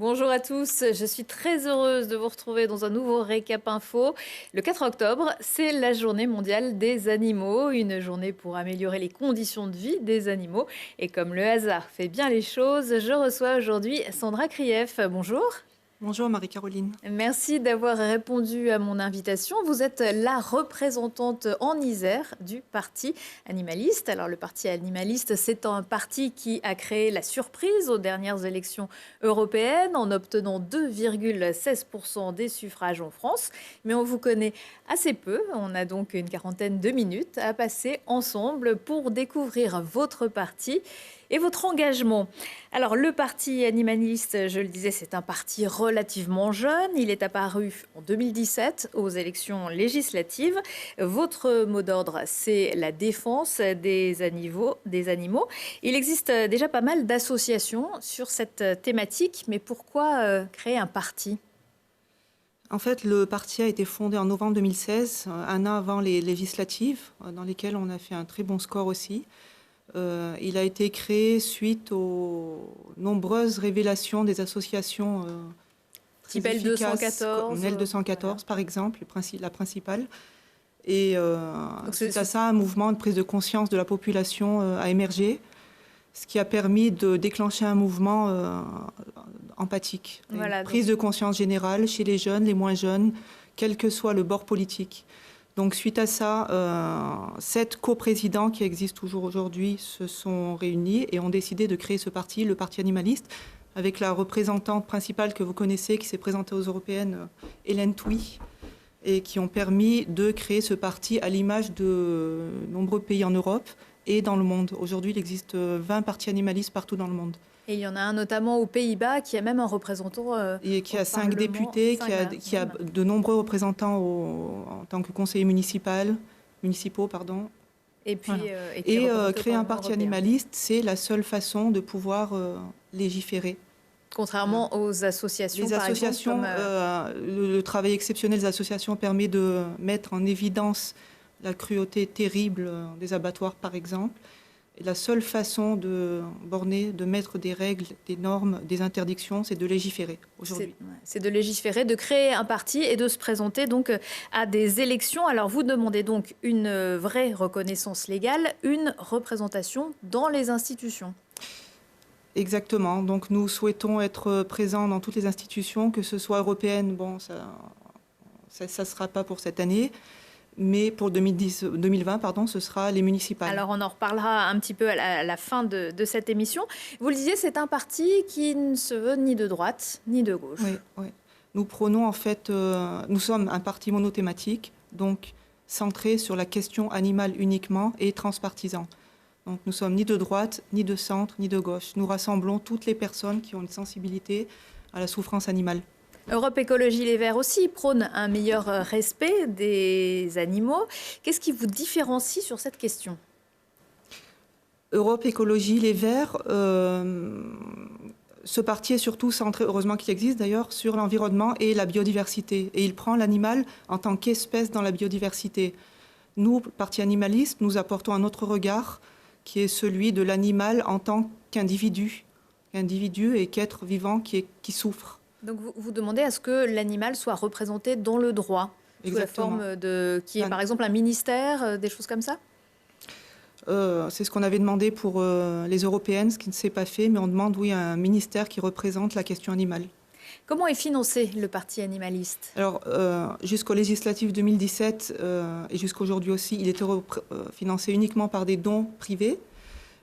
Bonjour à tous, je suis très heureuse de vous retrouver dans un nouveau Récap Info. Le 4 octobre, c'est la journée mondiale des animaux, une journée pour améliorer les conditions de vie des animaux. Et comme le hasard fait bien les choses, je reçois aujourd'hui Sandra Krief. Bonjour. Bonjour Marie-Caroline. Merci d'avoir répondu à mon invitation. Vous êtes la représentante en Isère du Parti animaliste. Alors le Parti animaliste, c'est un parti qui a créé la surprise aux dernières élections européennes en obtenant 2,16% des suffrages en France. Mais on vous connaît assez peu. On a donc une quarantaine de minutes à passer ensemble pour découvrir votre parti et votre engagement. Alors, le Parti animaliste, je le disais, c'est un parti relativement jeune. Il est apparu en 2017 aux élections législatives. Votre mot d'ordre, c'est la défense des animaux. Il existe déjà pas mal d'associations sur cette thématique, mais pourquoi créer un parti ? En fait, le parti a été fondé en novembre 2016, un an avant les législatives, dans lesquelles on a fait un très bon score aussi. Il a été créé suite aux nombreuses révélations des associations très Type efficaces, L214, comme L214 voilà. par exemple, la principale. Et Donc, suite à ça, un mouvement de prise de conscience de la population a émergé, ce qui a permis de déclencher un mouvement empathique. Voilà, Une prise de conscience générale chez les jeunes, les moins jeunes, quel que soit le bord politique. Donc suite à ça, 7 coprésidents qui existent toujours aujourd'hui se sont réunis et ont décidé de créer ce parti, le Parti animaliste, avec la représentante principale que vous connaissez, qui s'est présentée aux européennes, Hélène Touy, et qui ont permis de créer ce parti à l'image de nombreux pays en Europe et dans le monde. Aujourd'hui, il existe 20 partis animalistes partout dans le monde. Et il y en a un notamment aux Pays-Bas qui a même un représentant et qui a 5 Parlement. députés, qui a de nombreux représentants en tant que conseillers municipaux. Et puis, voilà. Créer un parti animaliste, c'est la seule façon de pouvoir légiférer. Contrairement aux associations, Les par associations, exemple, le travail exceptionnel des associations permet de mettre en évidence la cruauté terrible des abattoirs, par exemple. Et la seule façon de borner, de mettre des règles, des normes, des interdictions, c'est de légiférer aujourd'hui. C'est de légiférer, de créer un parti et de se présenter donc à des élections. Alors vous demandez donc une vraie reconnaissance légale, une représentation dans les institutions. Exactement. Donc nous souhaitons être présents dans toutes les institutions, que ce soit européenne, bon, ça ne sera pas pour cette année. Mais pour 2020, ce sera les municipales. Alors on en reparlera un petit peu à la fin de cette émission. Vous le disiez, c'est un parti qui ne se veut ni de droite ni de gauche. Oui. Nous prônons en fait, nous sommes un parti monothématique, donc centré sur la question animale uniquement et transpartisan. Donc nous sommes ni de droite, ni de centre, ni de gauche. Nous rassemblons toutes les personnes qui ont une sensibilité à la souffrance animale. Europe Écologie Les Verts aussi prône un meilleur respect des animaux. Qu'est-ce qui vous différencie sur cette question ? Europe Écologie Les Verts, ce parti est surtout centré, heureusement qu'il existe d'ailleurs, sur l'environnement et la biodiversité. Et il prend l'animal en tant qu'espèce dans la biodiversité. Nous, parti animaliste, nous apportons un autre regard qui est celui de l'animal en tant qu'individu et qu'être vivant qui souffre. Donc vous demandez à ce que l'animal soit représenté dans le droit, sous la forme qui est par exemple un ministère, des choses comme ça ? C'est ce qu'on avait demandé pour les européennes, ce qui ne s'est pas fait, mais on demande, oui, un ministère qui représente la question animale. Comment est financé le parti animaliste ? Alors, jusqu'aux législatives 2017 et jusqu'aujourd'hui aussi, il était financé uniquement par des dons privés.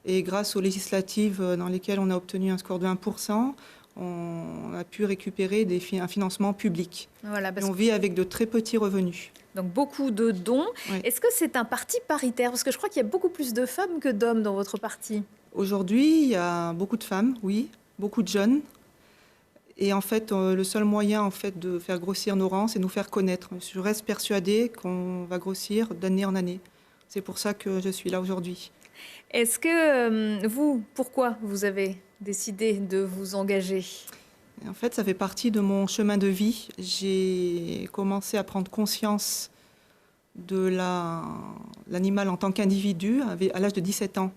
Et grâce aux législatives dans lesquelles on a obtenu un score de 1%, on a pu récupérer un financement public. Voilà, et on vit avec de très petits revenus. Donc beaucoup de dons. Oui. Est-ce que c'est un parti paritaire ? Parce que je crois qu'il y a beaucoup plus de femmes que d'hommes dans votre parti. Aujourd'hui, il y a beaucoup de femmes, oui, beaucoup de jeunes. Et en fait, le seul moyen de faire grossir nos rangs, c'est de nous faire connaître. Je reste persuadée qu'on va grossir d'année en année. C'est pour ça que je suis là aujourd'hui. Est-ce que pourquoi vous avez décidé de vous engager ? En fait, ça fait partie de mon chemin de vie. J'ai commencé à prendre conscience de l'animal en tant qu'individu à l'âge de 17 ans.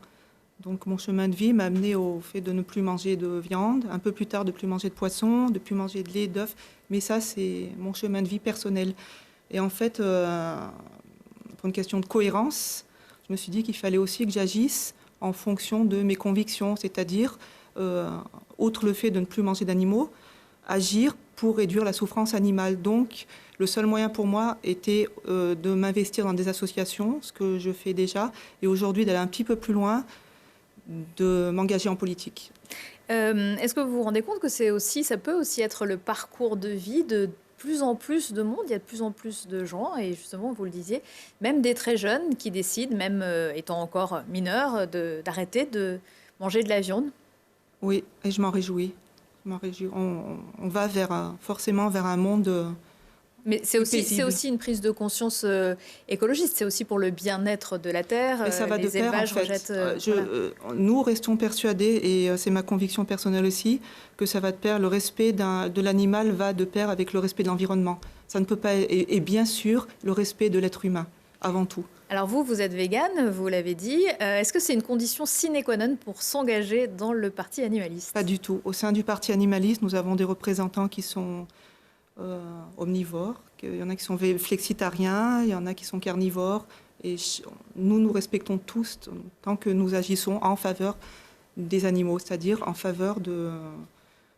Donc mon chemin de vie m'a amené au fait de ne plus manger de viande, un peu plus tard de ne plus manger de poisson, de ne plus manger de lait, d'œufs. Mais ça, c'est mon chemin de vie personnel. Et en fait, pour une question de cohérence, je me suis dit qu'il fallait aussi que j'agisse en fonction de mes convictions, c'est-à-dire, outre le fait de ne plus manger d'animaux, agir pour réduire la souffrance animale. Donc, le seul moyen pour moi était de m'investir dans des associations, ce que je fais déjà, et aujourd'hui d'aller un petit peu plus loin, de m'engager en politique. Est-ce que vous vous rendez compte que ça peut aussi être le parcours de vie de plus en plus de monde, il y a de plus en plus de gens, et justement, vous le disiez, même des très jeunes qui décident, même étant encore mineurs, d'arrêter de manger de la viande? Oui, et je m'en réjouis. On va forcément vers un monde Mais c'est paisible. aussi une prise de conscience écologiste, c'est aussi pour le bien-être de la terre. Et ça va de pair, en fait. rejettent. Nous restons persuadés, et c'est ma conviction personnelle aussi, que ça va de pair. Le respect de l'animal va de pair avec le respect de l'environnement. Ça ne peut pas. Et bien sûr, le respect de l'être humain, avant tout. Alors vous êtes végane, vous l'avez dit. Est-ce que c'est une condition sine qua non pour s'engager dans le parti animaliste? Pas du tout. Au sein du parti animaliste, nous avons des représentants qui sont omnivores. Il y en a qui sont flexitariens, il y en a qui sont carnivores. Et nous respectons tous tant que nous agissons en faveur des animaux, c'est-à-dire en faveur de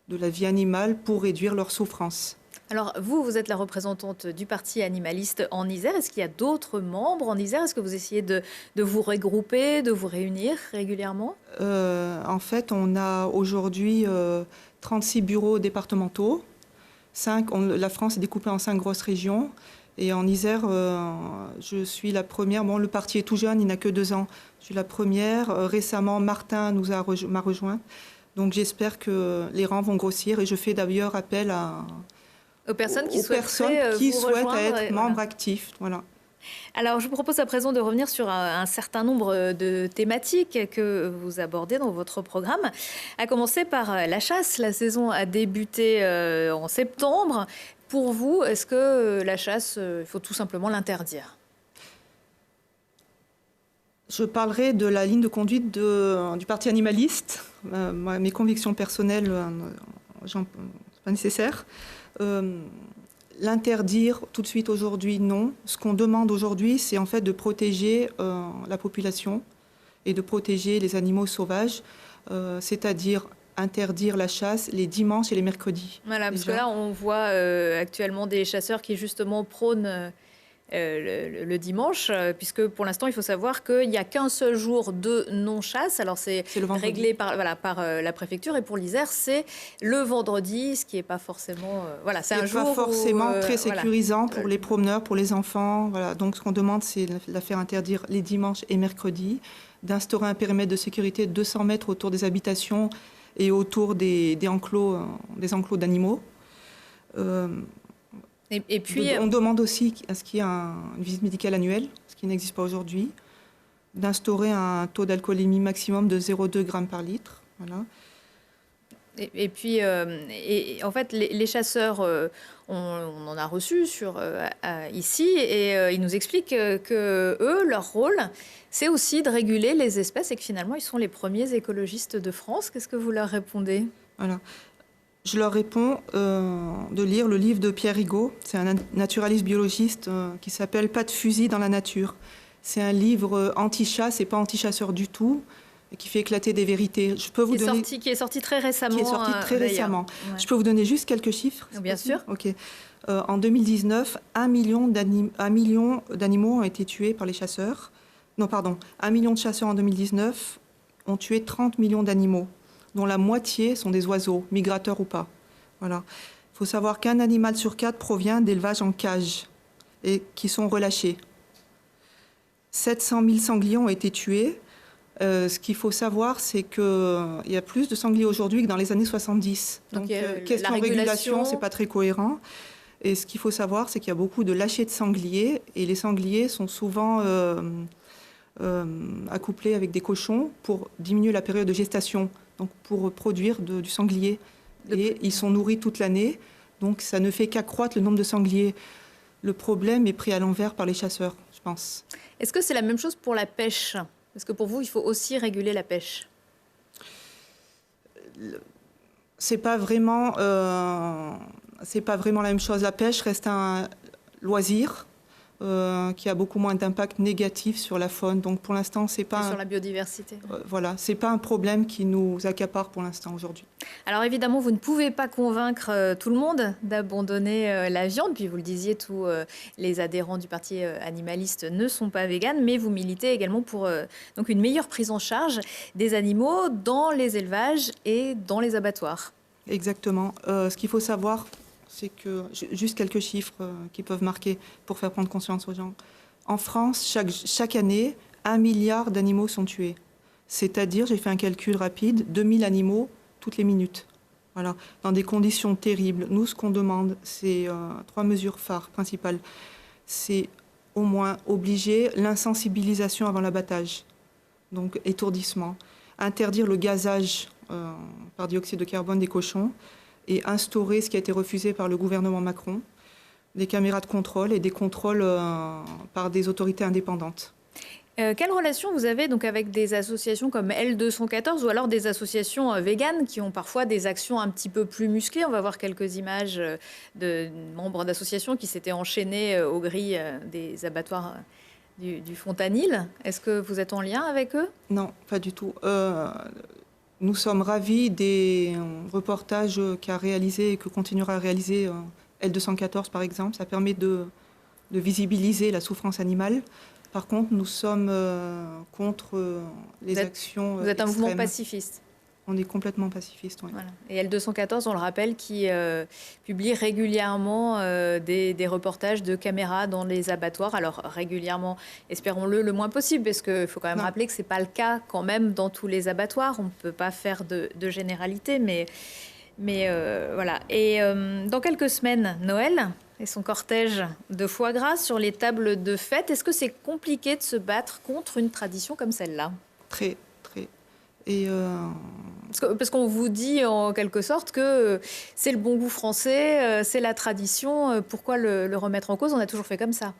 la vie animale pour réduire leur souffrance. Alors vous êtes la représentante du parti animaliste en Isère. Est-ce qu'il y a d'autres membres en Isère? Est-ce que vous essayez de vous regrouper, de vous réunir régulièrement? En fait, on a aujourd'hui 36 bureaux départementaux. La France est découpée en 5 grosses régions. Et en Isère, je suis la première. Bon, le parti est tout jeune, il n'a que 2 ans. Je suis la première. Récemment, Martin m'a rejoint. Donc j'espère que les rangs vont grossir. Et je fais d'ailleurs appel aux personnes qui souhaitent être membres actifs. Voilà. Alors, je vous propose à présent de revenir sur un certain nombre de thématiques que vous abordez dans votre programme, à commencer par la chasse. La saison a débuté en septembre. Pour vous, est-ce que la chasse, il faut tout simplement l'interdire? Je parlerai de la ligne de conduite du parti animaliste. Mes convictions personnelles, c'est pas nécessaire. L'interdire tout de suite aujourd'hui, non. Ce qu'on demande aujourd'hui, c'est en fait de protéger la population et de protéger les animaux sauvages, c'est-à-dire interdire la chasse les dimanches et les mercredis. Voilà, parce que là, on voit actuellement des chasseurs qui justement prônent le dimanche, puisque pour l'instant, il faut savoir qu'il n'y a qu'un seul jour de non-chasse. Alors, c'est réglé par la préfecture. Et pour l'Isère, c'est le vendredi, ce qui n'est pas forcément... c'est un jour pas forcément très sécurisant pour les promeneurs, pour les enfants. Voilà. Donc, ce qu'on demande, c'est de la faire interdire les dimanches et mercredis, d'instaurer un périmètre de sécurité de 200 mètres autour des habitations et autour des enclos d'animaux. Et puis, on demande aussi à ce qu'il y ait une visite médicale annuelle, ce qui n'existe pas aujourd'hui, d'instaurer un taux d'alcoolémie maximum de 0,2 grammes par litre. Voilà. Et puis, en fait, les chasseurs, on en a reçu ici, et ils nous expliquent que eux, leur rôle, c'est aussi de réguler les espèces et que finalement, ils sont les premiers écologistes de France. Qu'est-ce que vous leur répondez? Voilà. Je leur réponds de lire le livre de Pierre Rigaud. C'est un naturaliste biologiste qui s'appelle « Pas de fusil dans la nature ». C'est un livre anti-chasse et pas anti-chasseur du tout, et qui fait éclater des vérités. Je peux vous donner... qui est sorti très récemment. Ouais. Je peux vous donner juste quelques chiffres? Bien sûr. Ok. En 2019, 1 million d'animaux ont été tués par les chasseurs. Non, pardon. 1 million de chasseurs en 2019 ont tué 30 millions d'animaux, dont la moitié sont des oiseaux, migrateurs ou pas. Voilà. Il faut savoir qu'un animal sur 4 provient d'élevages en cage et qui sont relâchés. 700 000 sangliers ont été tués. Ce qu'il faut savoir, c'est qu'il y a plus de sangliers aujourd'hui que dans les années 70. Donc, question de régulation, ce n'est pas très cohérent. Et ce qu'il faut savoir, c'est qu'il y a beaucoup de lâchers de sangliers. Et les sangliers sont souvent accouplés avec des cochons pour diminuer la période de gestation, donc pour produire du sanglier. Et ils sont nourris toute l'année, donc ça ne fait qu'accroître le nombre de sangliers. Le problème est pris à l'envers par les chasseurs, je pense. Est-ce que c'est la même chose pour la pêche? Est-ce que pour vous, il faut aussi réguler la pêche? C'est pas vraiment la même chose. La pêche reste un loisir qui a beaucoup moins d'impact négatif sur la faune. Donc pour l'instant, c'est pas sur la biodiversité. Voilà, c'est pas un problème qui nous accapare pour l'instant aujourd'hui. Alors évidemment, vous ne pouvez pas convaincre tout le monde d'abandonner la viande. Puis vous le disiez, tous les adhérents du parti animaliste ne sont pas véganes, mais vous militez également pour donc une meilleure prise en charge des animaux dans les élevages et dans les abattoirs. Exactement. Ce qu'il faut savoir, c'est que, juste quelques chiffres qui peuvent marquer pour faire prendre conscience aux gens. En France, chaque année, 1 milliard d'animaux sont tués. C'est-à-dire, j'ai fait un calcul rapide, 2000 animaux toutes les minutes. Voilà, dans des conditions terribles. Nous, ce qu'on demande, c'est 3 mesures phares principales. C'est au moins obliger l'insensibilisation avant l'abattage, donc étourdissement. Interdire le gazage par dioxyde de carbone des cochons, et instaurer ce qui a été refusé par le gouvernement Macron, des caméras de contrôle et des contrôles par des autorités indépendantes. Quelle relation vous avez donc avec des associations comme L214 ou alors des associations véganes qui ont parfois des actions un petit peu plus musclées? On va voir quelques images de membres d'associations qui s'étaient enchaînés aux grilles des abattoirs du Fontanil. Est-ce que vous êtes en lien avec eux? Non, pas du tout. Nous sommes ravis des reportages qu'a réalisé et que continuera à réaliser L214 par exemple. Ça permet de visibiliser la souffrance animale. Par contre, nous sommes contre les actions Vous êtes un extrêmes. mouvement pacifiste? On est complètement pacifiste, oui. Voilà. Et L214, on le rappelle, qui publie régulièrement des reportages de caméras dans les abattoirs. Alors régulièrement, espérons-le, le moins possible, parce qu'il faut quand même rappeler que ce n'est pas le cas quand même dans tous les abattoirs. On ne peut pas faire de généralité, mais voilà. Et dans quelques semaines, Noël et son cortège de foie gras sur les tables de fête. Est-ce que c'est compliqué de se battre contre une tradition comme celle-là? Très, très. Et parce qu'on vous dit en quelque sorte que c'est le bon goût français, c'est la tradition, pourquoi le remettre en cause? On a toujours fait comme ça.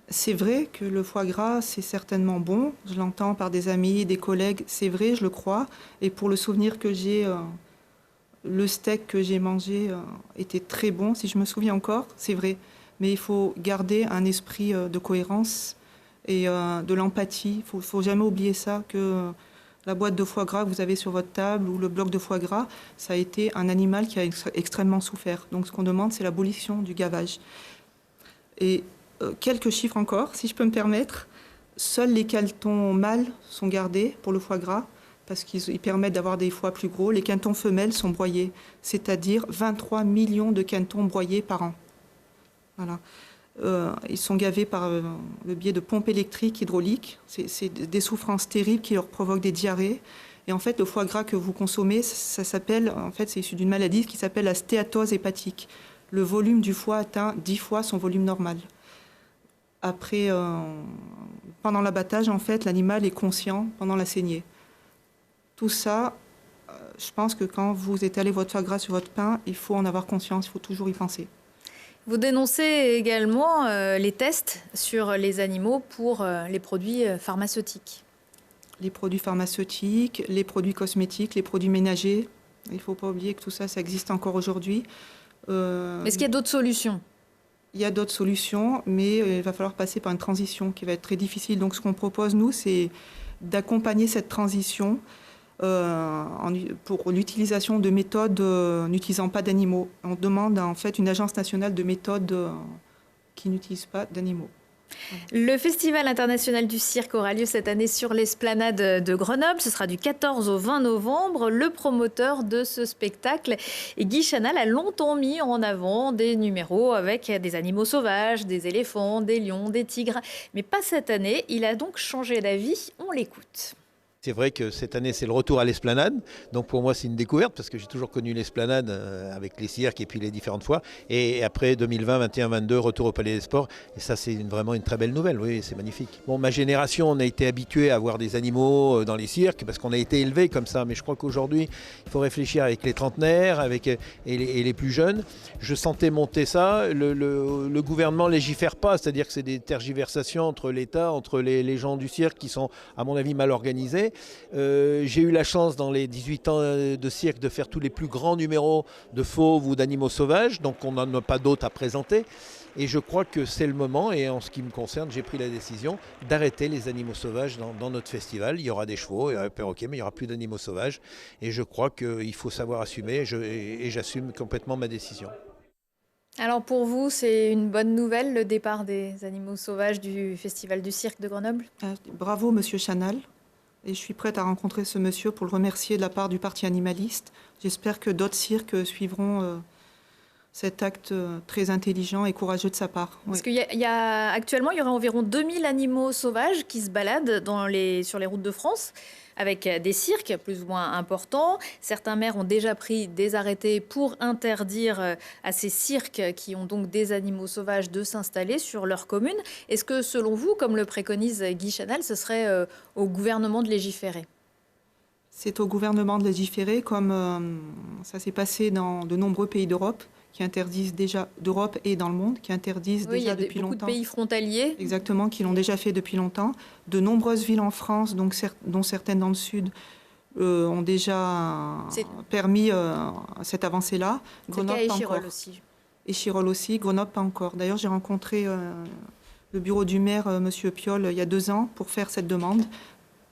C'est vrai que le foie gras, c'est certainement bon. Je l'entends par des amis, des collègues, c'est vrai, je le crois. Et pour le souvenir que j'ai, le steak que j'ai mangé était très bon, si je me souviens encore, c'est vrai. Mais il faut garder un esprit de cohérence et de l'empathie. Il ne faut jamais oublier ça, que la boîte de foie gras que vous avez sur votre table ou le bloc de foie gras, ça a été un animal qui a extrêmement souffert. Donc ce qu'on demande, c'est l'abolition du gavage. Et quelques chiffres encore, si je peux me permettre. Seuls les canetons mâles sont gardés pour le foie gras parce qu'ils permettent d'avoir des foies plus gros. Les canetons femelles sont broyés, c'est-à-dire 23 millions de canetons broyés par an. Voilà. Ils sont gavés par le biais de pompes électriques hydrauliques. C'est des souffrances terribles qui leur provoquent des diarrhées. Et en fait, le foie gras que vous consommez, ça s'appelle, en fait, c'est issu d'une maladie qui s'appelle la stéatose hépatique. Le volume du foie atteint 10 fois son volume normal. Après, pendant l'abattage, en fait, l'animal est conscient pendant la saignée. Tout ça, je pense que quand vous étalez votre foie gras sur votre pain, il faut en avoir conscience, il faut toujours y penser. Vous dénoncez également les tests sur les animaux pour les produits pharmaceutiques. Les produits pharmaceutiques, les produits cosmétiques, les produits ménagers. Il ne faut pas oublier que tout ça, ça existe encore aujourd'hui. Est-ce qu'il y a d'autres solutions? Il y a d'autres solutions, mais il va falloir passer par une transition qui va être très difficile. Donc ce qu'on propose, nous, c'est d'accompagner cette transition pour l'utilisation de méthodes n'utilisant pas d'animaux. On demande en fait une agence nationale de méthodes qui n'utilise pas d'animaux. Le Festival international du cirque aura lieu cette année sur l'esplanade de Grenoble. Ce sera du 14 au 20 novembre. Le promoteur de ce spectacle, Guy Chanal, a longtemps mis en avant des numéros avec des animaux sauvages, des éléphants, des lions, des tigres. Mais pas cette année. Il a donc changé d'avis. On l'écoute. C'est vrai que cette année, c'est le retour à l'Esplanade. Donc pour moi, c'est une découverte parce que j'ai toujours connu l'Esplanade avec les cirques et puis les différentes fois. Et après 2020, 21, 22, retour au Palais des Sports. Et ça, c'est vraiment une très belle nouvelle. Oui, c'est magnifique. Bon, ma génération, on a été habitué à voir des animaux dans les cirques parce qu'on a été élevés comme ça. Mais je crois qu'aujourd'hui, il faut réfléchir avec les trentenaires et les plus jeunes. Je sentais monter ça. Le gouvernement légifère pas. C'est-à-dire que c'est des tergiversations entre l'État, entre les gens du cirque qui sont, à mon avis, mal organisés. J'ai eu la chance dans les 18 ans de cirque de faire tous les plus grands numéros de fauves ou d'animaux sauvages, donc on n'en a pas d'autres à présenter. Et je crois que c'est le moment, et en ce qui me concerne, j'ai pris la décision d'arrêter les animaux sauvages dans notre festival. Il y aura des chevaux, il y aura des perroquets, mais il n'y aura plus d'animaux sauvages. Et je crois qu'il faut savoir assumer, et j'assume complètement ma décision. Alors pour vous, c'est une bonne nouvelle, le départ des animaux sauvages du Festival du cirque de Grenoble? Bravo, Monsieur Chanal. Et je suis prête à rencontrer ce monsieur pour le remercier de la part du Parti animaliste. J'espère que d'autres cirques suivront cet acte très intelligent et courageux de sa part. Parce actuellement, il y aurait environ 2000 animaux sauvages qui se baladent sur les routes de France, avec des cirques plus ou moins importants. Certains maires ont déjà pris des arrêtés pour interdire à ces cirques qui ont donc des animaux sauvages de s'installer sur leur commune. Est-ce que, selon vous, comme le préconise Guy Chanal, ce serait au gouvernement de légiférer? C'est au gouvernement de légiférer, comme ça s'est passé dans de nombreux pays d'Europe, qui interdisent déjà, d'Europe et dans le monde, qui interdisent déjà depuis longtemps. Il y a beaucoup de pays frontaliers. Exactement, qui l'ont déjà fait depuis longtemps. De nombreuses villes en France, dont certaines dans le sud, ont déjà permis cette avancée-là. Grenoble, pas encore. Aussi. Et Chirol aussi, Grenoble, pas encore. D'ailleurs, j'ai rencontré le bureau du maire, M. Piolle, il y a 2 ans, pour faire cette demande.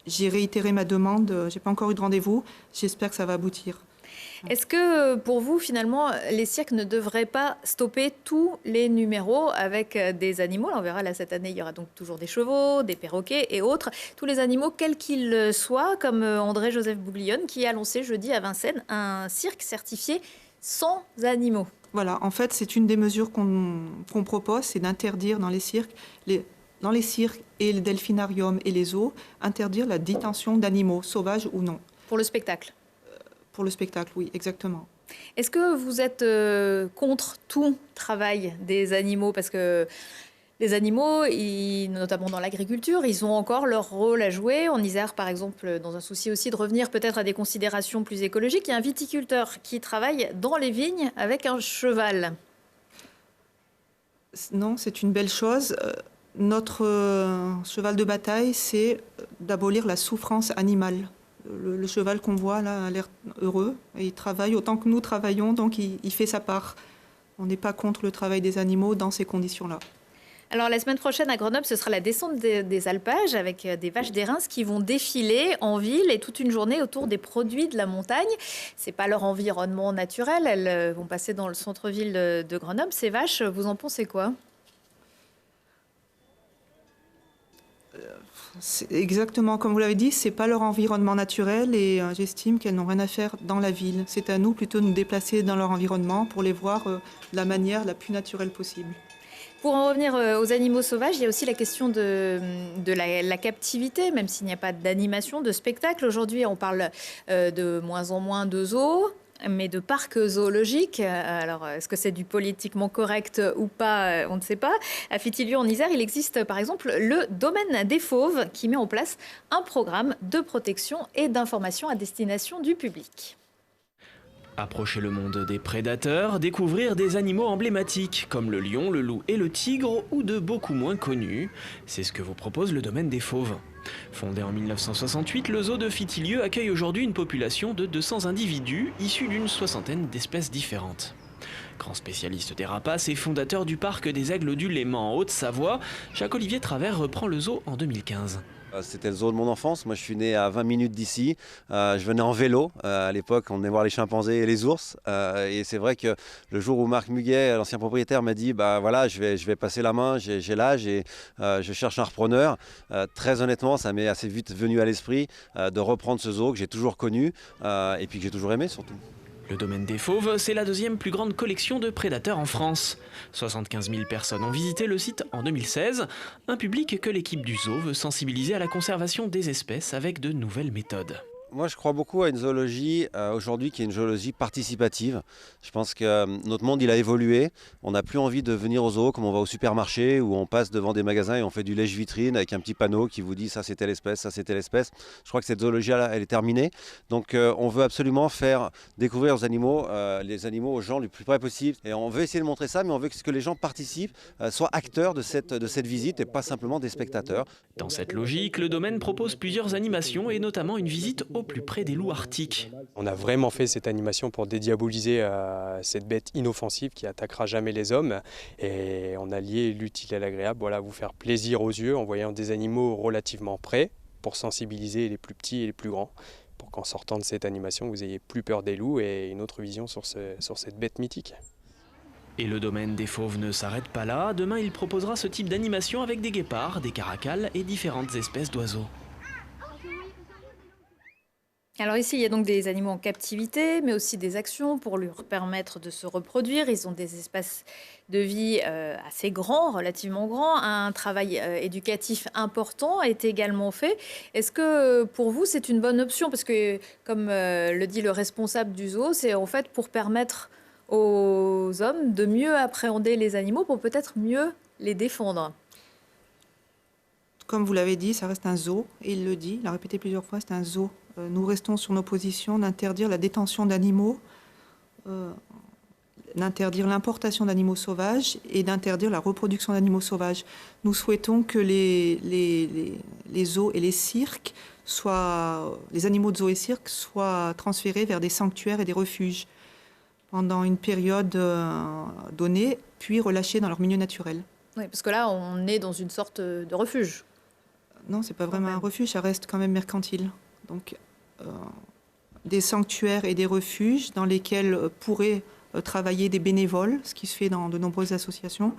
J'ai réitéré ma demande, je n'ai pas encore eu de rendez-vous. J'espère que ça va aboutir. Est-ce que pour vous, finalement, les cirques ne devraient pas stopper tous les numéros avec des animaux? Là, on verra, là, cette année, il y aura donc toujours des chevaux, des perroquets et autres. Tous les animaux, quels qu'ils soient, comme André-Joseph Bouglione, qui a lancé jeudi à Vincennes un cirque certifié sans animaux. Voilà, en fait, c'est une des mesures qu'on propose, c'est d'interdire dans les cirques et le delphinarium et les zoos, interdire la détention d'animaux, sauvages ou non. Pour le spectacle? Pour le spectacle, oui, exactement. Est-ce que vous êtes contre tout travail des animaux? Parce que les animaux, notamment dans l'agriculture, ils ont encore leur rôle à jouer. En Isère, par exemple, dans un souci aussi de revenir peut-être à des considérations plus écologiques, il y a un viticulteur qui travaille dans les vignes avec un cheval. Non, c'est une belle chose. Notre cheval de bataille, c'est d'abolir la souffrance animale. Le cheval qu'on voit là a l'air heureux et il travaille autant que nous travaillons, donc il fait sa part. On n'est pas contre le travail des animaux dans ces conditions-là. Alors la semaine prochaine à Grenoble, ce sera la descente des alpages avec des vaches d'airain qui vont défiler en ville et toute une journée autour des produits de la montagne. C'est pas leur environnement naturel, elles vont passer dans le centre-ville de Grenoble. Ces vaches, vous en pensez quoi? Exactement, comme vous l'avez dit, c'est pas leur environnement naturel et j'estime qu'elles n'ont rien à faire dans la ville. C'est à nous plutôt de nous déplacer dans leur environnement pour les voir de la manière la plus naturelle possible. Pour en revenir aux animaux sauvages, il y a aussi la question de la captivité, même s'il n'y a pas d'animation, de spectacle. Aujourd'hui, on parle de moins en moins de zoos, mais de parcs zoologiques. Alors, est-ce que c'est du politiquement correct ou pas? On ne sait pas. À Fitilieu, en Isère, il existe par exemple le domaine des fauves qui met en place un programme de protection et d'information à destination du public. Approcher le monde des prédateurs, découvrir des animaux emblématiques comme le lion, le loup et le tigre ou de beaucoup moins connus, c'est ce que vous propose le domaine des fauves. Fondé en 1968, le zoo de Fitilieu accueille aujourd'hui une population de 200 individus issus d'une 60aine d'espèces différentes. Grand spécialiste des rapaces et fondateur du parc des Aigles du Léman en Haute-Savoie, Jacques-Olivier Travers reprend le zoo en 2015. C'était le zoo de mon enfance. Moi, je suis né à 20 minutes d'ici. Je venais en vélo. À l'époque, on venait voir les chimpanzés et les ours. Et c'est vrai que le jour où Marc Muguet, l'ancien propriétaire, m'a dit bah voilà, je vais passer la main, j'ai l'âge et je cherche un repreneur. Très honnêtement, ça m'est assez vite venu à l'esprit de reprendre ce zoo que j'ai toujours connu et puis que j'ai toujours aimé surtout. Le domaine des Fauves, c'est la deuxième plus grande collection de prédateurs en France. 75 000 personnes ont visité le site en 2016, un public que l'équipe du zoo veut sensibiliser à la conservation des espèces avec de nouvelles méthodes. Moi, je crois beaucoup à une zoologie aujourd'hui qui est une zoologie participative. Je pense que notre monde, il a évolué. On n'a plus envie de venir au zoo comme on va au supermarché où on passe devant des magasins et on fait du lèche-vitrine avec un petit panneau qui vous dit ça c'est telle espèce, ça c'est telle espèce. Je crois que cette zoologie-là, elle est terminée. Donc on veut absolument faire découvrir les animaux aux gens le plus près possible. Et on veut essayer de montrer ça, mais on veut que les gens participent, soient acteurs de cette visite et pas simplement des spectateurs. Dans cette logique, le domaine propose plusieurs animations et notamment une visite au plus près des loups arctiques. On a vraiment fait cette animation pour dédiaboliser cette bête inoffensive qui attaquera jamais les hommes. Et on a lié l'utile à l'agréable, voilà, vous faire plaisir aux yeux en voyant des animaux relativement près pour sensibiliser les plus petits et les plus grands. Pour qu'en sortant de cette animation, vous ayez plus peur des loups et une autre vision sur cette bête mythique. Et le domaine des Fauves ne s'arrête pas là. Demain, il proposera ce type d'animation avec des guépards, des caracals et différentes espèces d'oiseaux. Alors ici, il y a donc des animaux en captivité, mais aussi des actions pour leur permettre de se reproduire. Ils ont des espaces de vie assez grands, relativement grands. Un travail éducatif important est également fait. Est-ce que pour vous, c'est une bonne option? Parce que, comme le dit le responsable du zoo, c'est en fait pour permettre aux hommes de mieux appréhender les animaux, pour peut-être mieux les défendre. Comme vous l'avez dit, ça reste un zoo, et il le dit, il l'a répété plusieurs fois, c'est un zoo. Nous restons sur nos positions d'interdire la détention d'animaux, d'interdire l'importation d'animaux sauvages et d'interdire la reproduction d'animaux sauvages. Nous souhaitons que les zoos et les cirques les animaux de zoo et cirques soient transférés vers des sanctuaires et des refuges pendant une période donnée, puis relâchés dans leur milieu naturel. Oui, parce que là, on est dans une sorte de refuge. Non, c'est pas vraiment un refuge, ça reste quand même mercantile. Donc, des sanctuaires et des refuges dans lesquels pourraient travailler des bénévoles, ce qui se fait dans de nombreuses associations,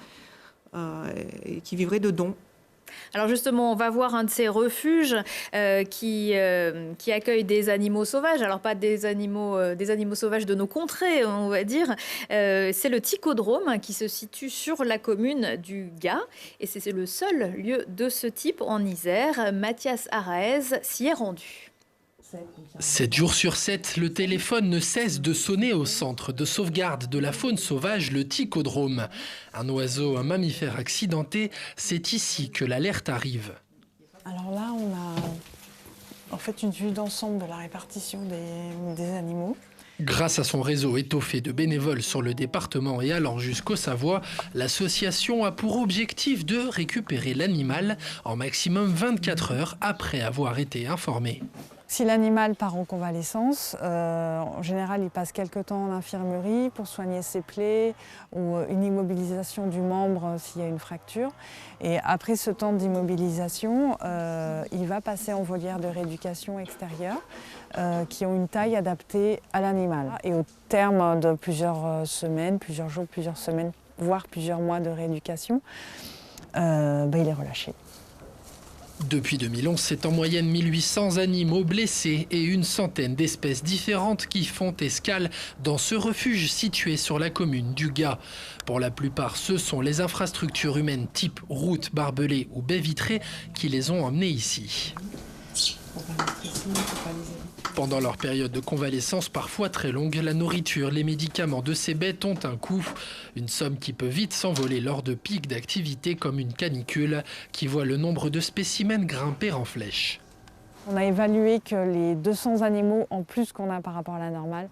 et qui vivraient de dons. Alors justement, on va voir un de ces refuges qui accueille des animaux sauvages. Alors pas des animaux sauvages de nos contrées, on va dire. C'est le Ticodrome qui se situe sur la commune du Gard. Et c'est le seul lieu de ce type en Isère. Mathias Araez s'y est rendu. 7 jours sur 7, le téléphone ne cesse de sonner au centre de sauvegarde de la faune sauvage, le Ticodrome. Un oiseau, un mammifère accidenté, c'est ici que l'alerte arrive. Alors là, on a en fait une vue d'ensemble de la répartition des animaux. Grâce à son réseau étoffé de bénévoles sur le département et allant jusqu'au Savoie, l'association a pour objectif de récupérer l'animal en maximum 24 heures après avoir été informé. Si l'animal part en convalescence, en général, il passe quelques temps en infirmerie pour soigner ses plaies ou une immobilisation du membre s'il y a une fracture. Et après ce temps d'immobilisation, il va passer en volière de rééducation extérieure qui ont une taille adaptée à l'animal. Et au terme de plusieurs semaines, plusieurs jours, plusieurs semaines, voire plusieurs mois de rééducation, il est relâché. Depuis 2011, c'est en moyenne 1800 animaux blessés et une centaine d'espèces différentes qui font escale dans ce refuge situé sur la commune du Gard. Pour la plupart, ce sont les infrastructures humaines type route, barbelés ou baies vitrées qui les ont emmenés ici. Pendant leur période de convalescence parfois très longue, la nourriture, les médicaments de ces bêtes ont un coût. Une somme qui peut vite s'envoler lors de pics d'activité comme une canicule qui voit le nombre de spécimens grimper en flèche. On a évalué que les 200 animaux en plus qu'on a par rapport à la normale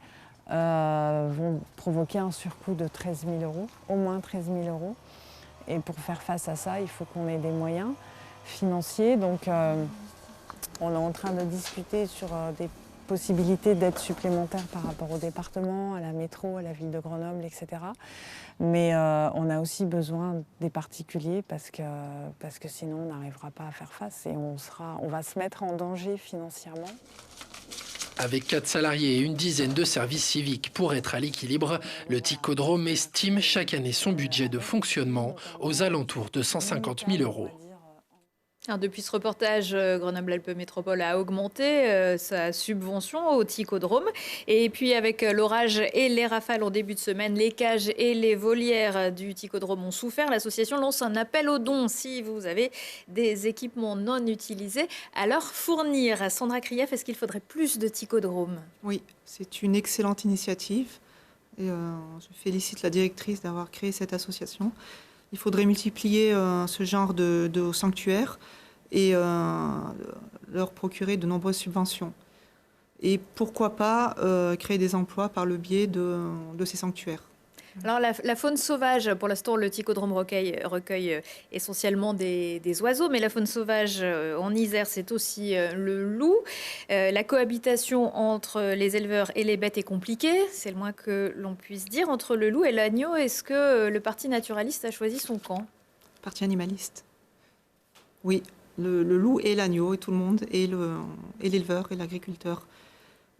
vont provoquer un surcoût de 13 000 €, au moins 13 000 €. Et pour faire face à ça, il faut qu'on ait des moyens financiers. Donc on est en train de discuter sur des possibilités d'aide supplémentaires par rapport au département, à la métro, à la ville de Grenoble, etc. Mais on a aussi besoin des particuliers parce que sinon on n'arrivera pas à faire face et on va se mettre en danger financièrement. Avec 4 salariés et une dizaine de services civiques pour être à l'équilibre, le Ticodrome estime chaque année son budget de fonctionnement aux alentours de 150 000 €. Alors, depuis ce reportage, Grenoble-Alpes Métropole a augmenté sa subvention au Ticodrome. Et puis avec l'orage et les rafales en début de semaine, les cages et les volières du Ticodrome ont souffert. L'association lance un appel aux dons si vous avez des équipements non utilisés à leur fournir. Sandra Krief, est-ce qu'il faudrait plus de Ticodromes? Oui, c'est une excellente initiative. Et, je félicite la directrice d'avoir créé cette association. Il faudrait multiplier ce genre de sanctuaires et leur procurer de nombreuses subventions. Et pourquoi pas créer des emplois par le biais de ces sanctuaires. Alors la faune sauvage, pour l'instant le Ticodrome recueille essentiellement des oiseaux, mais la faune sauvage en Isère c'est aussi le loup. La cohabitation entre les éleveurs et les bêtes est compliquée, c'est le moins que l'on puisse dire. Entre le loup et l'agneau, est-ce que le parti naturaliste a choisi son camp? Parti animaliste. Oui, le loup et l'agneau et tout le monde, et l'éleveur et l'agriculteur.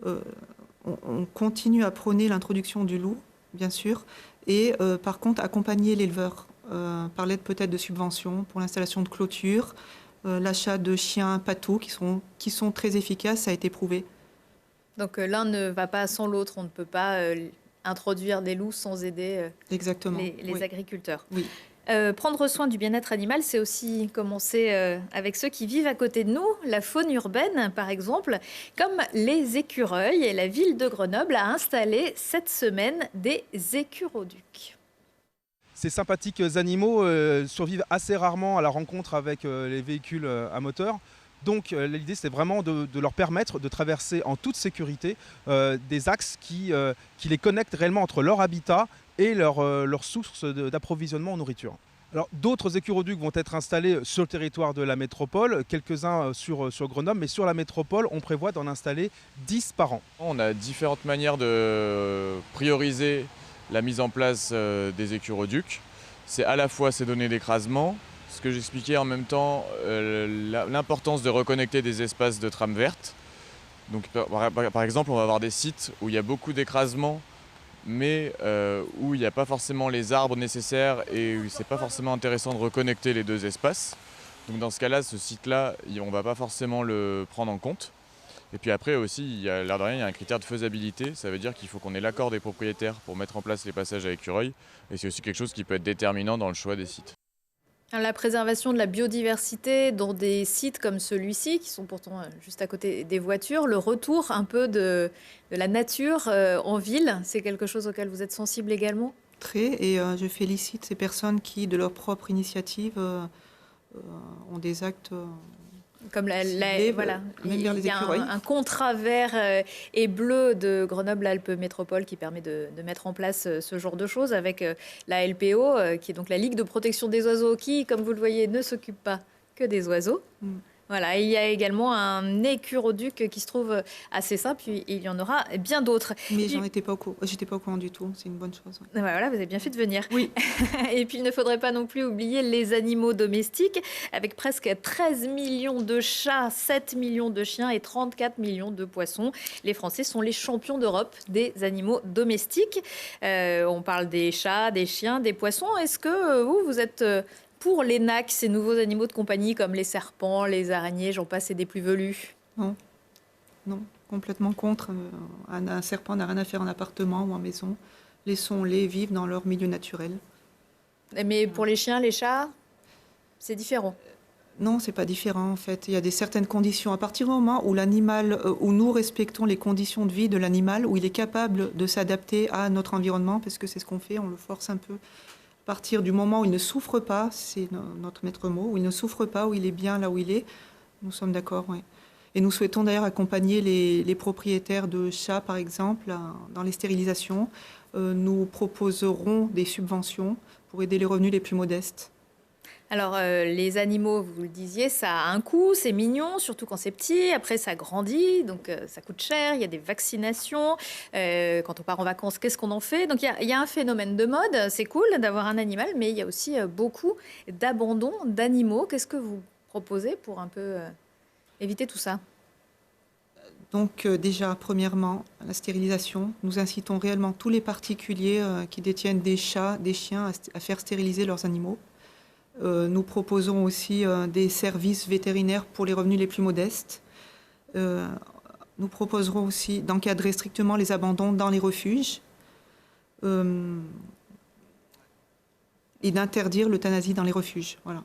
On continue à prôner l'introduction du loup, bien sûr, et par contre accompagner l'éleveur par l'aide peut-être de subventions pour l'installation de clôtures, l'achat de chiens patous qui sont très efficaces, ça a été prouvé. Donc l'un ne va pas sans l'autre, on ne peut pas introduire des loups sans aider Exactement, les agriculteurs. Oui. Prendre soin du bien-être animal, c'est aussi commencer avec ceux qui vivent à côté de nous, la faune urbaine par exemple, comme les écureuils. Et la ville de Grenoble a installé cette semaine des écuroducs. Ces sympathiques animaux survivent assez rarement à la rencontre avec les véhicules à moteur. Donc l'idée c'est vraiment de leur permettre de traverser en toute sécurité des axes qui les connectent réellement entre leur habitat et leur source d'approvisionnement en nourriture. Alors, d'autres écuroducs vont être installés sur le territoire de la métropole, quelques-uns sur Grenoble, mais sur la métropole, on prévoit d'en installer 10 par an. On a différentes manières de prioriser la mise en place des écuroducs. C'est à la fois ces données d'écrasement, ce que j'expliquais en même temps, l'importance de reconnecter des espaces de trame verte. Donc, par exemple, on va avoir des sites où il y a beaucoup d'écrasement, mais où il n'y a pas forcément les arbres nécessaires et où c'est pas forcément intéressant de reconnecter les deux espaces. Donc dans ce cas-là, ce site-là, on ne va pas forcément le prendre en compte. Et puis après aussi, l'air de rien, il y a un critère de faisabilité. Ça veut dire qu'il faut qu'on ait l'accord des propriétaires pour mettre en place les passages à écureuils. Et c'est aussi quelque chose qui peut être déterminant dans le choix des sites. La préservation de la biodiversité dans des sites comme celui-ci, qui sont pourtant juste à côté des voitures, le retour un peu de la nature en ville, c'est quelque chose auquel vous êtes sensible également? Très, et je félicite ces personnes qui, de leur propre initiative, ont des actes... Comme voilà, il y a un contrat vert et bleu de Grenoble-Alpes Métropole qui permet de mettre en place ce genre de choses avec la LPO, qui est donc la Ligue de protection des oiseaux, qui, comme vous le voyez, ne s'occupe pas que des oiseaux. Voilà, et il y a également un écuroduc qui se trouve assez simple, puis il y en aura bien d'autres. Mais j'étais pas au courant du tout, c'est une bonne chose. Ouais. Voilà, vous avez bien fait de venir. Oui. Et puis il ne faudrait pas non plus oublier les animaux domestiques, avec presque 13 millions de chats, 7 millions de chiens et 34 millions de poissons. Les Français sont les champions d'Europe des animaux domestiques. On parle des chats, des chiens, des poissons. Est-ce que vous êtes... pour les NAC, ces nouveaux animaux de compagnie comme les serpents, les araignées, j'en passe et des plus velus? Non, complètement contre. Un serpent n'a rien à faire en appartement ou en maison. Laissons-les vivre dans leur milieu naturel. Mais pour les chiens, les chats, c'est différent? Non, c'est pas différent en fait. Il y a certaines conditions. À partir du moment où l'animal, où nous respectons les conditions de vie de l'animal, où il est capable de s'adapter à notre environnement, parce que c'est ce qu'on fait, on le force un peu. À partir du moment où il ne souffre pas, c'est notre maître mot, où il ne souffre pas, où il est bien là où il est, nous sommes d'accord, oui. Et nous souhaitons d'ailleurs accompagner les propriétaires de chats, par exemple, dans les stérilisations. Nous proposerons des subventions pour aider les revenus les plus modestes. Alors, les animaux, vous le disiez, ça a un coût, c'est mignon, surtout quand c'est petit. Après, ça grandit, donc ça coûte cher. Il y a des vaccinations. Quand on part en vacances, qu'est-ce qu'on en fait? Donc, il y a un phénomène de mode. C'est cool d'avoir un animal, mais il y a aussi beaucoup d'abandon d'animaux. Qu'est-ce que vous proposez pour un peu éviter tout ça? Donc déjà, premièrement, la stérilisation. Nous incitons réellement tous les particuliers qui détiennent des chats, des chiens à faire stériliser leurs animaux. Nous proposons aussi des services vétérinaires pour les revenus les plus modestes. Nous proposerons aussi d'encadrer strictement les abandons dans les refuges et d'interdire l'euthanasie dans les refuges. Voilà.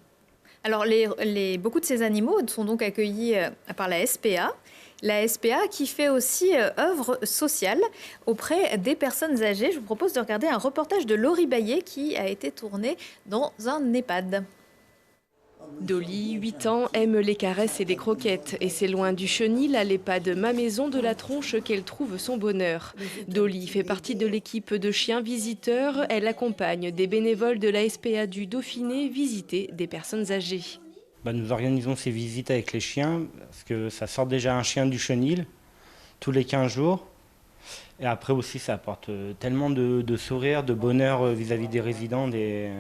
Alors, beaucoup de ces animaux sont donc accueillis par la SPA. La SPA qui fait aussi œuvre sociale auprès des personnes âgées. Je vous propose de regarder un reportage de Laurie Baillet qui a été tourné dans un EHPAD. Dolly, 8 ans, aime les caresses et les croquettes. Et c'est loin du chenil, à l'EHPAD Ma Maison de la Tronche, qu'elle trouve son bonheur. Dolly fait partie de l'équipe de chiens visiteurs. Elle accompagne des bénévoles de la SPA du Dauphiné visiter des personnes âgées. Nous organisons ces visites avec les chiens parce que ça sort déjà un chien du chenil tous les 15 jours. Et après aussi, ça apporte tellement de sourire, de bonheur vis-à-vis des résidents des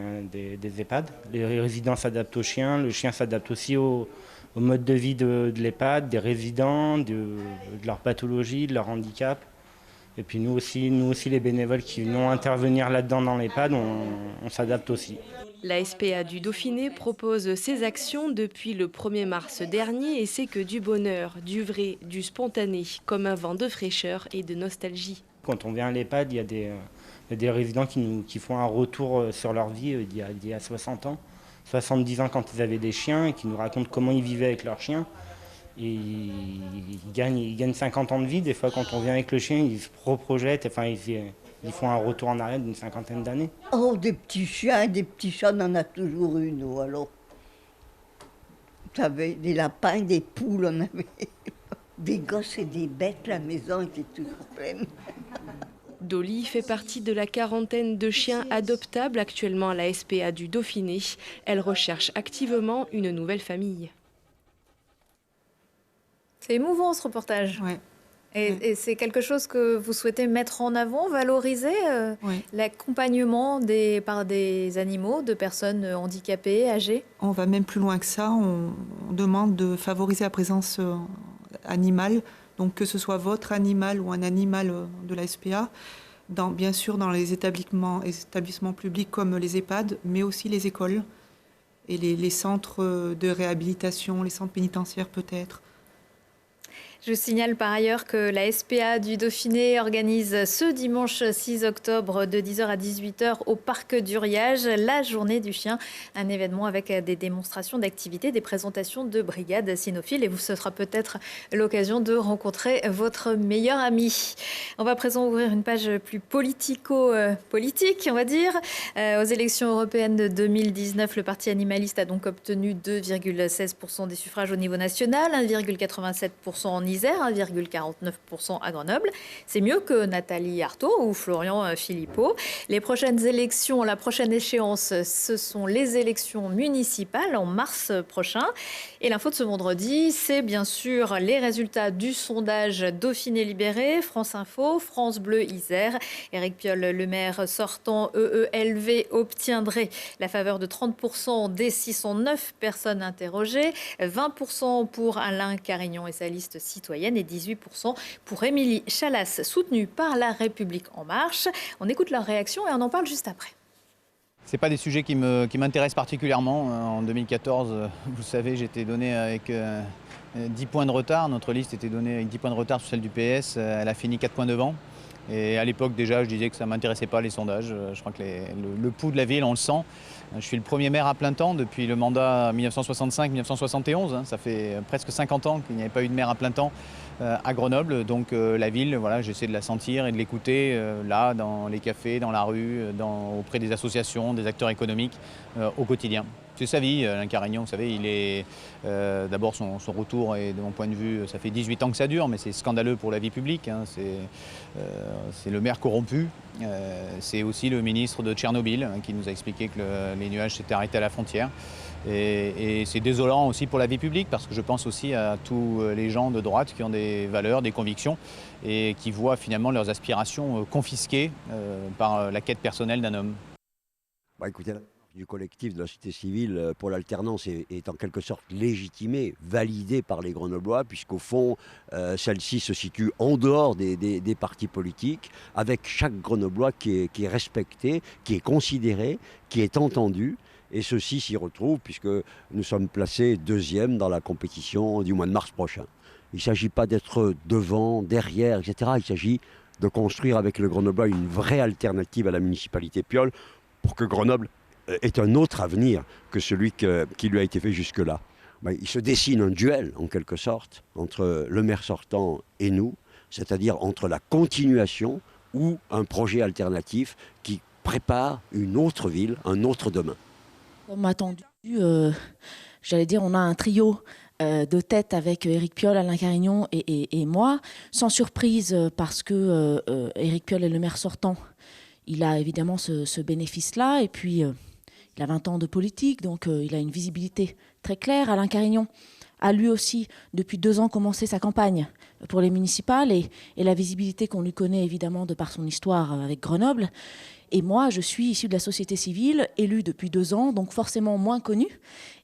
EHPAD. Les résidents s'adaptent aux chiens, le chien s'adapte aussi au mode de vie de l'EHPAD, des résidents, de leur pathologie, de leur handicap. Et puis nous aussi les bénévoles qui vont intervenir là-dedans dans l'EHPAD, on s'adapte aussi. La SPA du Dauphiné propose ses actions depuis le 1er mars dernier et c'est que du bonheur, du vrai, du spontané, comme un vent de fraîcheur et de nostalgie. Quand on vient à l'EHPAD, il y a des résidents qui font un retour sur leur vie d'il y a 60 ans, 70 ans quand ils avaient des chiens et qui nous racontent comment ils vivaient avec leurs chiens. Et ils gagnent 50 ans de vie. Des fois, quand on vient avec le chien, ils se reprojettent, ils font un retour en arrière d'une 50aine d'années. Oh, des petits chiens et des petits chats, on en a toujours eu, nous, alors. Vous savez, des lapins, des poules, on avait des gosses et des bêtes, la maison était toujours pleine. Dolly fait partie de la quarantaine de chiens adoptables actuellement à la SPA du Dauphiné. Elle recherche activement une nouvelle famille. C'est émouvant ce reportage. Ouais. Et c'est quelque chose que vous souhaitez mettre en avant, valoriser l'accompagnement par des animaux, de personnes handicapées, âgées? On va même plus loin que ça. On demande de favoriser la présence animale, donc que ce soit votre animal ou un animal de la SPA, bien sûr dans les établissements publics comme les EHPAD, mais aussi les écoles et les centres de réhabilitation, les centres pénitentiaires peut-être. Je signale par ailleurs que la SPA du Dauphiné organise ce dimanche 6 octobre de 10h à 18h au Parc d'Uriage la journée du chien, un événement avec des démonstrations d'activités, des présentations de brigades cynophiles et ce sera peut-être l'occasion de rencontrer votre meilleur ami. On va à présent ouvrir une page plus politico-politique, on va dire. Aux élections européennes de 2019, le parti animaliste a donc obtenu 2,16% des suffrages au niveau national, 1,87% en Isère, 1,49% à Grenoble. C'est mieux que Nathalie Arthaud ou Florian Philippot. La prochaine échéance, ce sont les élections municipales en mars prochain. Et l'info de ce vendredi, c'est bien sûr les résultats du sondage Dauphiné Libéré, France Info, France Bleu Isère. Éric Piolle, le maire sortant EELV, obtiendrait la faveur de 30% des 609 personnes interrogées, 20% pour Alain Carignon et sa liste citoyenne et 18% pour Émilie Chalas, soutenue par La République En Marche. On écoute leur réaction et on en parle juste après. Ce n'est pas des sujets qui m'intéressent particulièrement. En 2014, vous savez, j'étais donné avec 10 points de retard. Notre liste était donnée avec 10 points de retard sur celle du PS. Elle a fini 4 points devant. Et à l'époque, déjà, je disais que ça ne m'intéressait pas, les sondages. Je crois que le pouls de la ville, on le sent. Je suis le premier maire à plein temps depuis le mandat 1965-1971. Ça fait presque 50 ans qu'il n'y avait pas eu de maire à plein temps à Grenoble. Donc la ville, voilà, j'essaie de la sentir et de l'écouter là, dans les cafés, dans la rue, auprès des associations, des acteurs économiques, au quotidien. C'est sa vie, Alain Carignon, vous savez, il est d'abord son retour, et de mon point de vue, ça fait 18 ans que ça dure, mais c'est scandaleux pour la vie publique. C'est le maire corrompu. C'est aussi le ministre de Tchernobyl qui nous a expliqué que les nuages s'étaient arrêtés à la frontière. Et c'est désolant aussi pour la vie publique, parce que je pense aussi à tous les gens de droite qui ont des valeurs, des convictions, et qui voient finalement leurs aspirations confisquées par la quête personnelle d'un homme. Écoutez, du collectif de la société civile pour l'alternance est en quelque sorte légitimée, validée par les Grenoblois, puisqu'au fond, celle-ci se situe en dehors des partis politiques, avec chaque Grenoblois qui est respecté, qui est considéré, qui est entendu. Et ceux-ci s'y retrouvent puisque nous sommes placés 2e dans la compétition du mois de mars prochain. Il ne s'agit pas d'être devant, derrière, etc. Il s'agit de construire avec le Grenoblois une vraie alternative à la municipalité Piolle pour que Grenoble ait un autre avenir que celui qui lui a été fait jusque-là. Il se dessine un duel, en quelque sorte, entre le maire sortant et nous, c'est-à-dire entre la continuation ou un projet alternatif qui prépare une autre ville, un autre demain. Comme attendu, j'allais dire, on a un trio de tête avec Éric Piolle, Alain Carignon et moi. Sans surprise, parce que Éric Piolle est le maire sortant, il a évidemment ce bénéfice-là. Et puis, il a 20 ans de politique, donc il a une visibilité très claire. Alain Carignon a lui aussi, depuis 2 ans, commencé sa campagne pour les municipales et la visibilité qu'on lui connaît évidemment de par son histoire avec Grenoble. Et moi, je suis issue de la société civile, élue depuis 2 ans, donc forcément moins connue.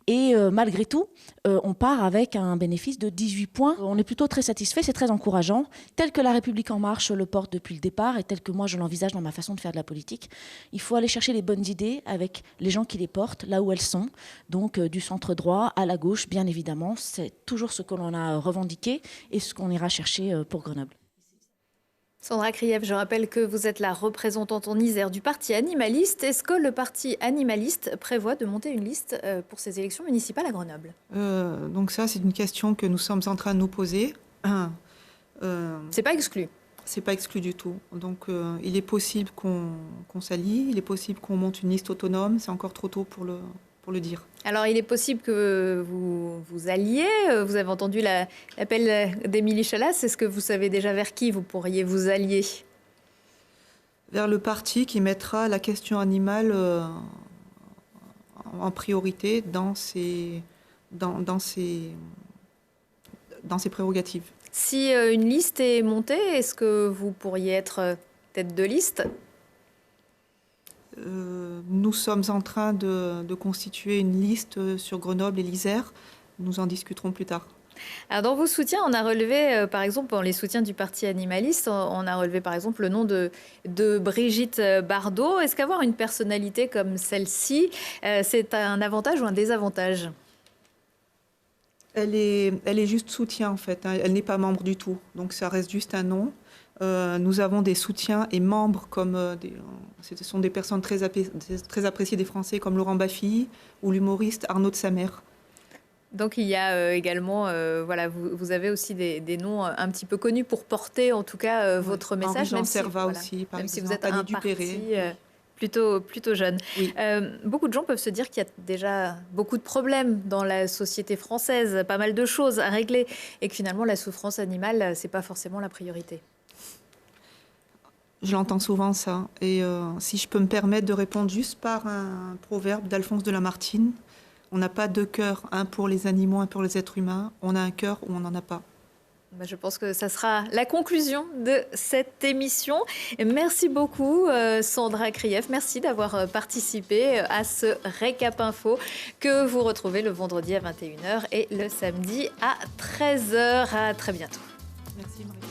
Et malgré tout, on part avec un bénéfice de 18 points. On est plutôt très satisfait, c'est très encourageant. Tel que La République En Marche le porte depuis le départ et tel que moi je l'envisage dans ma façon de faire de la politique, il faut aller chercher les bonnes idées avec les gens qui les portent, là où elles sont. Donc du centre droit à la gauche, bien évidemment. C'est toujours ce que l'on a revendiqué et ce qu'on ira chercher pour Grenoble. Sandra Krief, je rappelle que vous êtes la représentante en Isère du parti animaliste. Est-ce que le parti animaliste prévoit de monter une liste pour ces élections municipales à Grenoble ? Donc ça, c'est une question que nous sommes en train de nous poser. C'est pas exclu. C'est pas exclu du tout. Donc il est possible qu'on s'allie, il est possible qu'on monte une liste autonome. C'est encore trop tôt pour le dire. Alors, il est possible que vous alliez. Vous avez entendu l'appel d'Émilie Chalas. Est-ce que vous savez déjà vers qui vous pourriez vous allier ? Vers le parti qui mettra la question animale en priorité dans ses prérogatives. Si une liste est montée, est-ce que vous pourriez être tête de liste ? Nous sommes en train de constituer une liste sur Grenoble et l'Isère. Nous en discuterons plus tard. Alors dans vos soutiens, on a relevé, par exemple, dans les soutiens du parti animaliste, on a relevé par exemple le nom de Brigitte Bardot. Est-ce qu'avoir une personnalité comme celle-ci, c'est un avantage ou un désavantage ? Elle est juste soutien en fait. Elle n'est pas membre du tout. Donc ça reste juste un nom. Nous avons des soutiens et membres comme ce sont des personnes très appréciées des Français comme Laurent Baffy ou l'humoriste Arnaud de Samer. Donc il y a également, vous avez aussi des noms un petit peu connus pour porter en tout cas votre message. Henri Jean Servat aussi, par exemple, si vous êtes un parti plutôt jeune. Oui. Beaucoup de gens peuvent se dire qu'il y a déjà beaucoup de problèmes dans la société française, pas mal de choses à régler et que finalement la souffrance animale, c'est pas forcément la priorité. Je l'entends souvent ça. Et si je peux me permettre de répondre juste par un proverbe d'Alphonse de Lamartine, on n'a pas 2 cœurs, un pour les animaux, un pour les êtres humains. On a un cœur où on n'en a pas. Je pense que ça sera la conclusion de cette émission. Merci beaucoup Sandra Krief. Merci d'avoir participé à ce Récap Info que vous retrouvez le vendredi à 21h et le samedi à 13h. À très bientôt. Merci Marie.